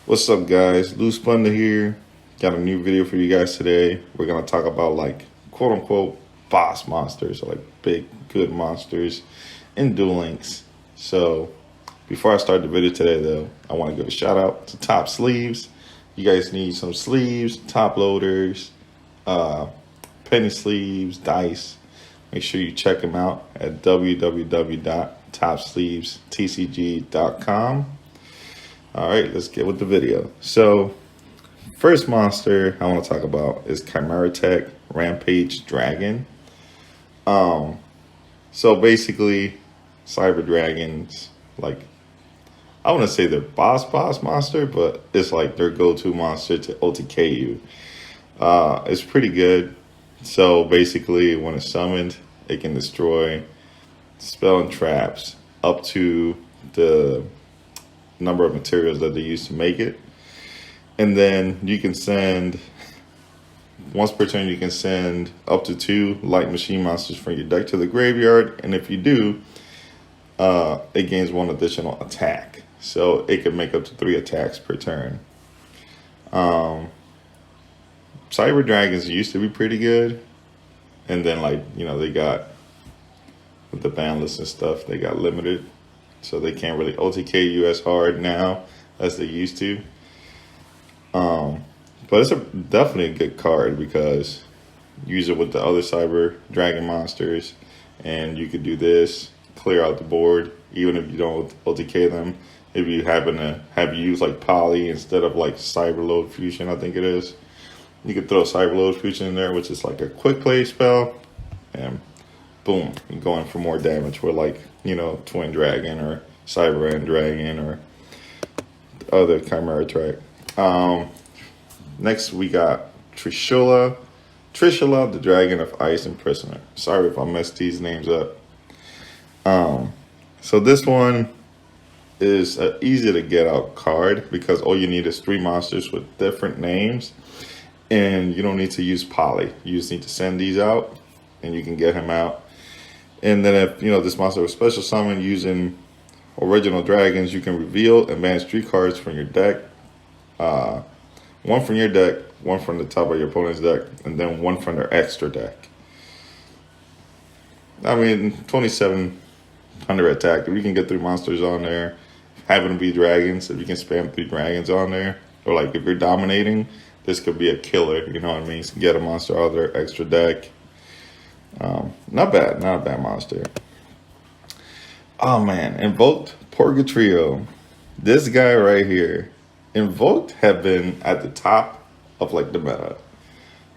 What's up, guys? Loose Thunder here. Got a new video for you guys today. We're gonna talk about like quote unquote boss monsters, like big good monsters in Duel Links. So before I start the video today, though, I want to give a shout out to Top Sleeves. You guys need some sleeves, top loaders, penny sleeves, dice. Make sure you check them out at www.topsleevestcg.com. All right, let's get with the video. So, first monster I want to talk about is Chimera Tech Rampage Dragon. So basically, cyber dragons, like, I want to say they're boss monster, but it's like their go-to monster to OTK you. It's pretty good. So basically, when it's summoned, it can destroy spell and traps up to the number of materials that they use to make it. And then you can send, once per turn, you can send up to 2 light machine monsters from your deck to the graveyard. And if you do, it gains 1 additional attack. So it can make up to 3 attacks per turn. Cyber Dragons used to be pretty good. And then, like, you know, they got, with the ban list and stuff, they got limited. So they can't really OTK you as hard now as they used to. But it's definitely a good card because you use it with the other Cyber Dragon monsters. And you could do this, clear out the board, even if you don't OTK them. If you happen to have used like Poly instead of like Cyber Load Fusion, I think it is. You could throw Cyber Load Fusion in there, which is like a quick play spell. And boom, you're going for more damage with like, you know, Twin Dragon or Cyber End Dragon or other Chimera Track. Next we got Trishala the Dragon of Ice and Prisoner. Sorry if I messed these names up. So this one is an easy to get out card because all you need is 3 monsters with different names. And you don't need to use Poly. You just need to send these out and you can get him out. And then if, you know, this monster was special summon using original dragons, you can reveal and banish 3 cards from your deck. 1 from your deck, 1 from the top of your opponent's deck, and then 1 from their extra deck. I mean, 2,700 attack. If you can get 3 monsters on there, happen to be dragons, if you can spam 3 dragons on there, or like if you're dominating, this could be a killer, you know what I mean? So get a monster out of their extra deck. Not bad, not a bad monster. Oh man, Invoked Purgatrio. This guy right here. Invoked have been at the top of like the meta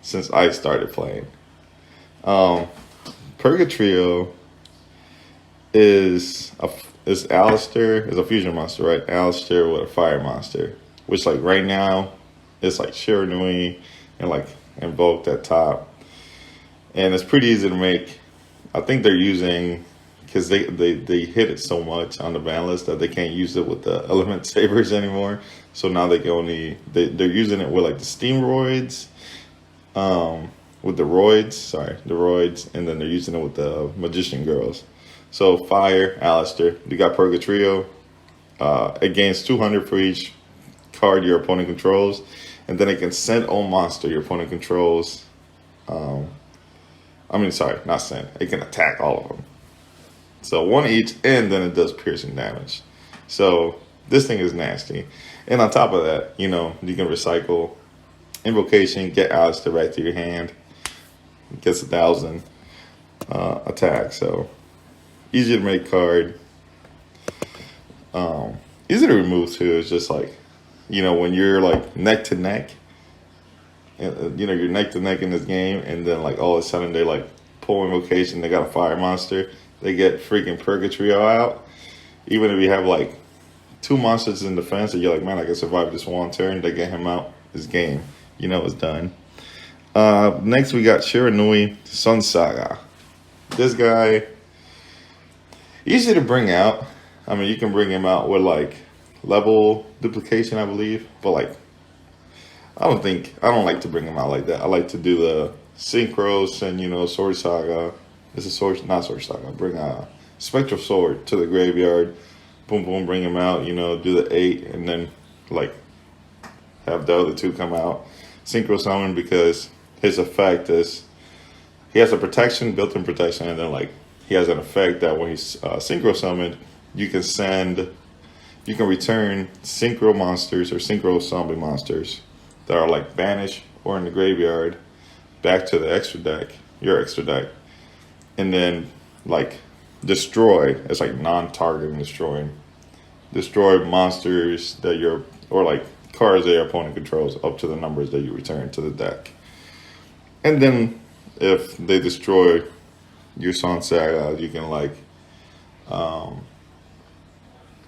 since I started playing. Purgatrio is Alistair, is a fusion monster, right? Alistair with a fire monster. Which like right now it's like Shiranui and like Invoked at top. And it's pretty easy to make. I think they're using, because they hit it so much on the ban list that they can't use it with the element sabers anymore. So now they can only, they're using it with like the steamroids, with the roids, and then they're using it with the magician girls. So fire, Alistair, you got Purgatrio, it gains 200 for each card your opponent controls, and then it can send all monster your opponent controls. Not send. It can attack all of them. So 1 each, and then it does piercing damage. So this thing is nasty. And on top of that, you know, you can recycle Invocation, get Alistair right to your hand. It gets 1,000 attack. So easy to make card. Easy to remove too. It's just like, you know, when you're like neck to neck. You know, you're neck to neck in this game, and then like all of a sudden they like pull Invocation, they got a fire monster, they get freaking Purgatrio out. Even if you have like 2 monsters in defense and you're like, man, I can survive this 1 turn, they get him out, this game, you know, it's done. Next we got Shiranui Sun Saga. This guy, easy to bring out. I mean, you can bring him out with like level duplication, I believe, but like I don't like to bring them out like that. I like to do the synchros and, you know, Sword Saga. This is not Sword Saga. Bring a Spectral Sword to the graveyard. Boom, boom, bring him out, you know, do the 8, and then, like, have the other two come out. Synchro summon because his effect is he has a protection, built-in protection, and then like he has an effect that when he's synchro summoned, you can return synchro monsters or synchro zombie monsters that are like banished or in the graveyard back to the extra deck, your extra deck, and then like destroy. It's like non-targeting destroy monsters that or like cards that your opponent controls up to the numbers that you return to the deck. And then if they destroy your Saga, you can like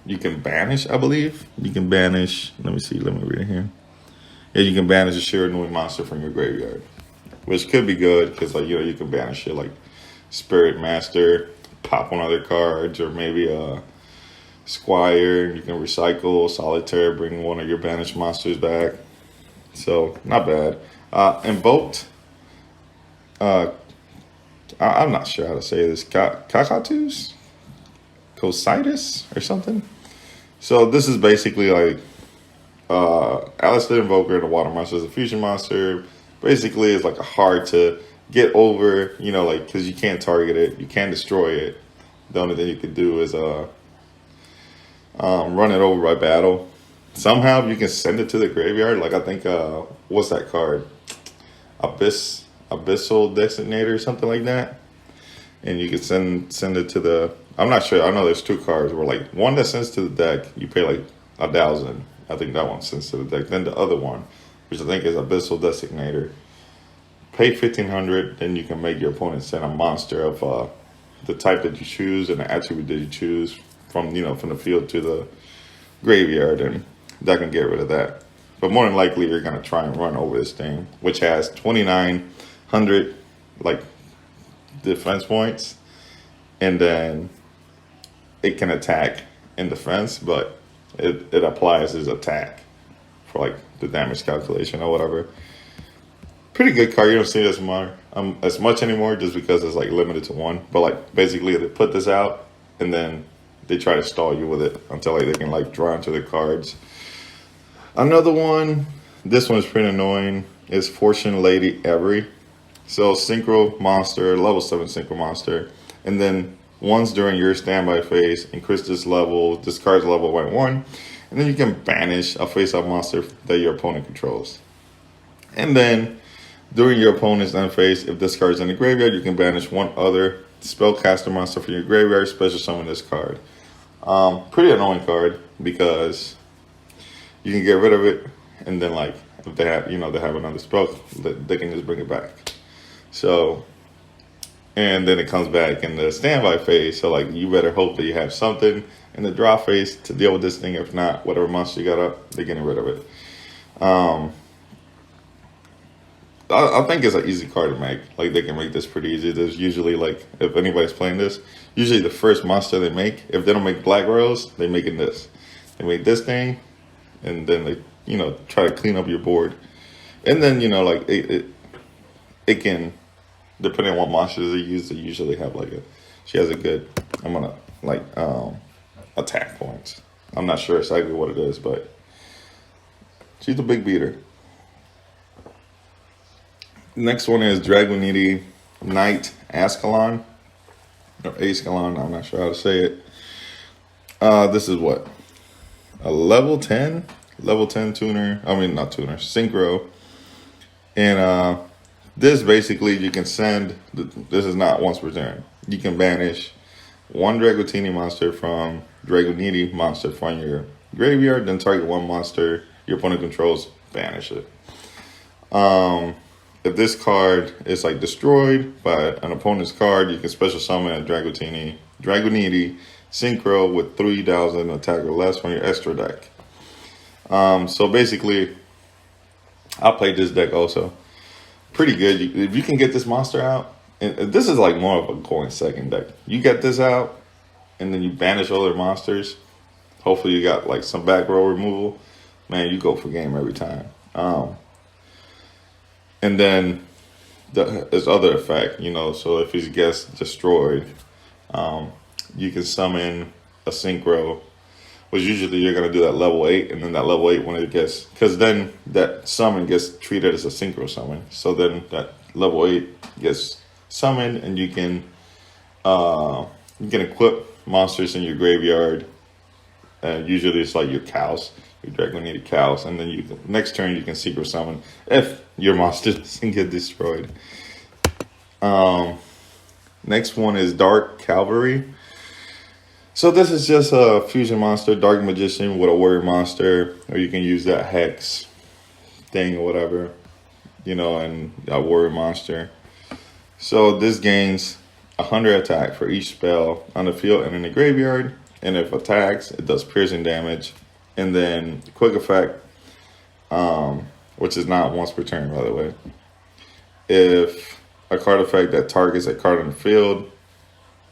you can banish, I believe. You can banish, let me read it here. Yeah, you can banish a Shiranui monster from your graveyard, which could be good because like you can banish it like Spirit Master, pop one of their cards, or maybe a Squire. You can recycle Solitaire, bring one of your banished monsters back. So not bad. Invoked. I'm not sure how to say this. Kakatus? Cositus or something? So this is basically like Alistair Invoker, the water monster, is a fusion monster. Basically, it's like hard to get over, like because you can't target it, you can't destroy it. The only thing you can do is run it over by battle. Somehow you can send it to the graveyard. Like I think what's that card? Abyssal Designator or something like that. And you can send it to the. I'm not sure. I know there's two cards where like one that sends to the deck, you pay like 1,000. I think that one sends to the deck. Then the other one, which I think is Abyssal Designator, pay 1,500. Then you can make your opponent send a monster of the type that you choose and the attribute that you choose from from the field to the graveyard, and that can get rid of that. But more than likely, you're gonna try and run over this thing, which has 2,900 like defense points, and then it can attack in defense, but it applies as attack for like the damage calculation or whatever. Pretty good card. You don't see this as much anymore just because it's like limited to one. But like basically they put this out and then they try to stall you with it until like they can like draw into their cards. Another one, this one's pretty annoying, is Fortune Lady Every. So synchro monster, level 7 synchro monster, and then once during your standby phase, increase this card's level by 1, and then you can banish a face-up monster that your opponent controls. And then during your opponent's end phase, if this card's in the graveyard, you can banish one other spellcaster monster from your graveyard, special summon this card. Pretty annoying card because you can get rid of it, and then like if they have they have another spell, they can just bring it back. So, and then it comes back in the standby phase. So like you better hope that you have something in the draw phase to deal with this thing. If not, whatever monster you got up, they're getting rid of it. I think it's an easy card to make. Like they can make this pretty easy. There's usually like, if anybody's playing this, usually the first monster they make, if they don't make Black Rose, they making this. They make this thing, and then they try to clean up your board, and then like it can, depending on what monsters they use, they usually have like she has a good amount of like attack points. I'm not sure exactly what it is, but she's a big beater. Next one is Dragonity Knight Ascalon, or Ascalon, I'm not sure how to say it. This is what? A level 10 tuner, not tuner, synchro. And this basically you can send, this is not once per turn. You can banish one Dragonity monster from Dragonity monster from your graveyard, then target one monster your opponent controls, banish it. If this card is like destroyed by an opponent's card, you can special summon a Dragonity synchro with 3,000 attack or less from your extra deck. So basically, I played this deck also. Pretty good. If you can get this monster out, and this is like more of a going second deck. You get this out, and then you banish other monsters. Hopefully you got like some back row removal. Man, you go for game every time. And then there's other effect, so if he gets destroyed, you can summon a synchro which usually you're gonna do that level 8, and then that level 8 when it gets, because then that summon gets treated as a synchro summon. So then that level 8 gets summoned, and you can equip monsters in your graveyard. Usually it's like your cows, your Dragonity cows, and then next turn you can secret summon if your monster doesn't get destroyed. Next one is Dark Cavalry. So this is just a fusion monster, Dark Magician with a warrior monster, or you can use that Hex thing or whatever, and a warrior monster. So this gains 100 attack for each spell on the field and in the graveyard. And if attacks, it does piercing damage. And then quick effect, which is not once per turn, by the way. If a card effect that targets a card on the field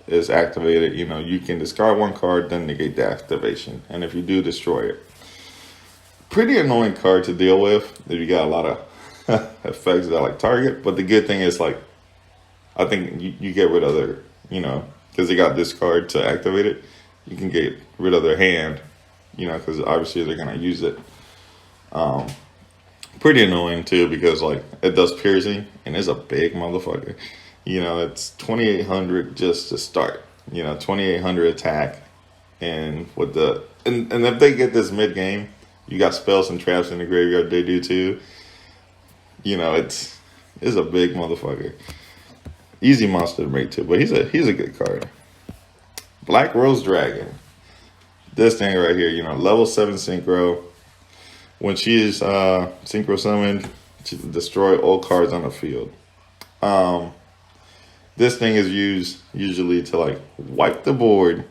is activated, you can discard one card, then negate the activation. And if you do, destroy it. Pretty annoying card to deal with if you got a lot of effects that target. But the good thing is I think you get rid of their, because they got this card to activate it. You can get rid of their hand, because obviously they're going to use it. Pretty annoying too, because it does piercing and it's a big motherfucker. It's 2,800 just to start, 2,800 attack. And with and if they get this mid game, you got spells and traps in the graveyard, they do too. It's a big motherfucker. Easy monster to make too, but he's a good card. Black Rose Dragon. This thing right here, level 7 synchro. When she is synchro summoned, to destroy all cards on the field. This thing is used usually to wipe the board,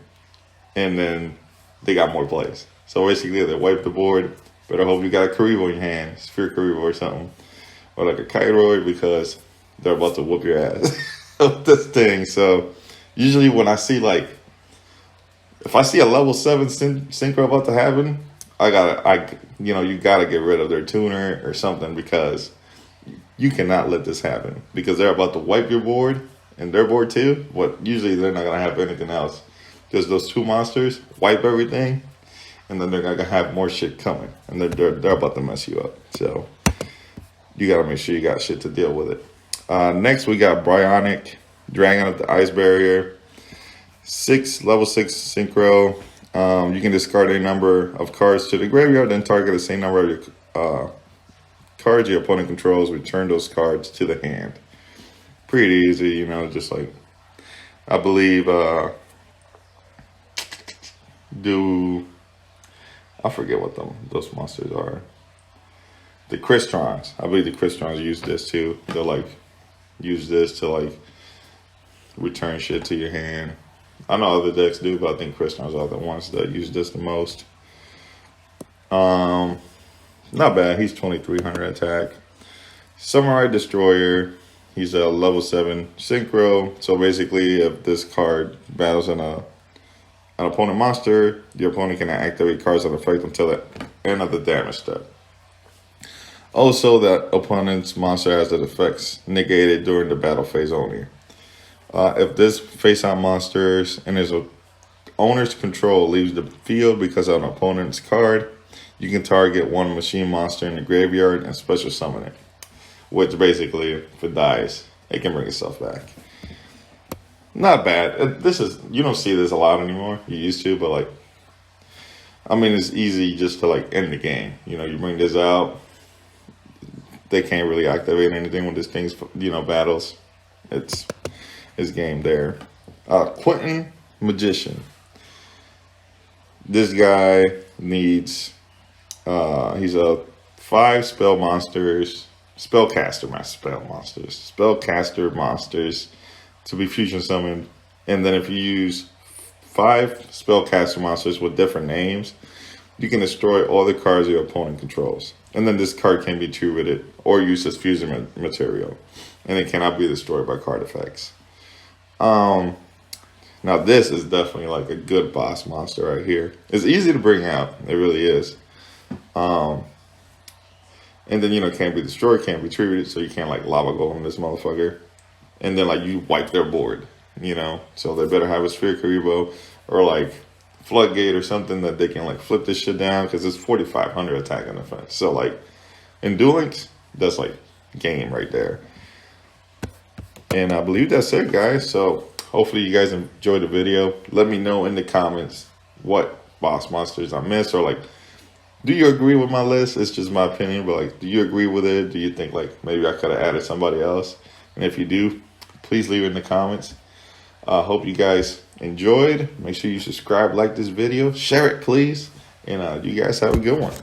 and then they got more plays. So basically, they wipe the board. Better hope you got a Karibo in your hand, Sphere Karibo or something, or a Kairoid, because they're about to whoop your ass with this thing. So usually when I see if I see a level 7 synchro about to happen, you gotta get rid of their tuner or something, because you cannot let this happen, because they're about to wipe your board and their board too. But usually they're not gonna have anything else, because those two monsters wipe everything, and then they're gonna have more shit coming, and they're about to mess you up. So you gotta make sure you got shit to deal with it. Next we got Bionic Dragon of the Ice Barrier. Level 6 synchro. You can discard a number of cards to the graveyard, then target the same number of your cards your opponent controls. Return those cards to the hand. Pretty easy, just I believe I forget what those monsters are. The Cristrons. I believe the Cristrons use this too. They'll use this to return shit to your hand. I know other decks do, but I think Cristrons are the ones that use this the most. Not bad. He's 2,300 attack. Samurai Destroyer. He's a level 7 synchro. So basically, if this card battles an opponent monster, the opponent can activate cards on effect until the end of the damage step. Also, that opponent's monster has the effects negated during the battle phase only. If this face-out monsters and his owner's control leaves the field because of an opponent's card, you can target one machine monster in the graveyard and special summon it. Which basically, if it dies, it can bring itself back. Not bad. You don't see this a lot anymore. You used to, but it's easy just to end the game. You bring this out. They can't really activate anything when this thing's, battles. It's game there. Quentin Magician. This guy needs, he's a 5 spellcaster monsters to be fusion summoned. And then if you use 5 spellcaster monsters with different names, you can destroy all the cards your opponent controls. And then this card can be treated or used as fusion material. And it cannot be destroyed by card effects. Now this is definitely a good boss monster right here. It's easy to bring out. It really is. And then, can't be destroyed, can't be treated, so you can't lava golem this motherfucker. And then you wipe their board, so they better have a Sphere Karibo or floodgate or something that they can like flip this shit down, because it's 4,500 attack and defense. So like in Duel Links, that's like game right there. And I believe that's it, guys. So hopefully you guys enjoyed the video. Let me know in the comments what boss monsters I missed, or like, do you agree with my list? It's just my opinion, but like, do you agree with it? Do you think like maybe I could have added somebody else? And if you do, please leave it in the comments. Hope you guys enjoyed. Make sure you subscribe, like this video, share it, please. And you guys have a good one.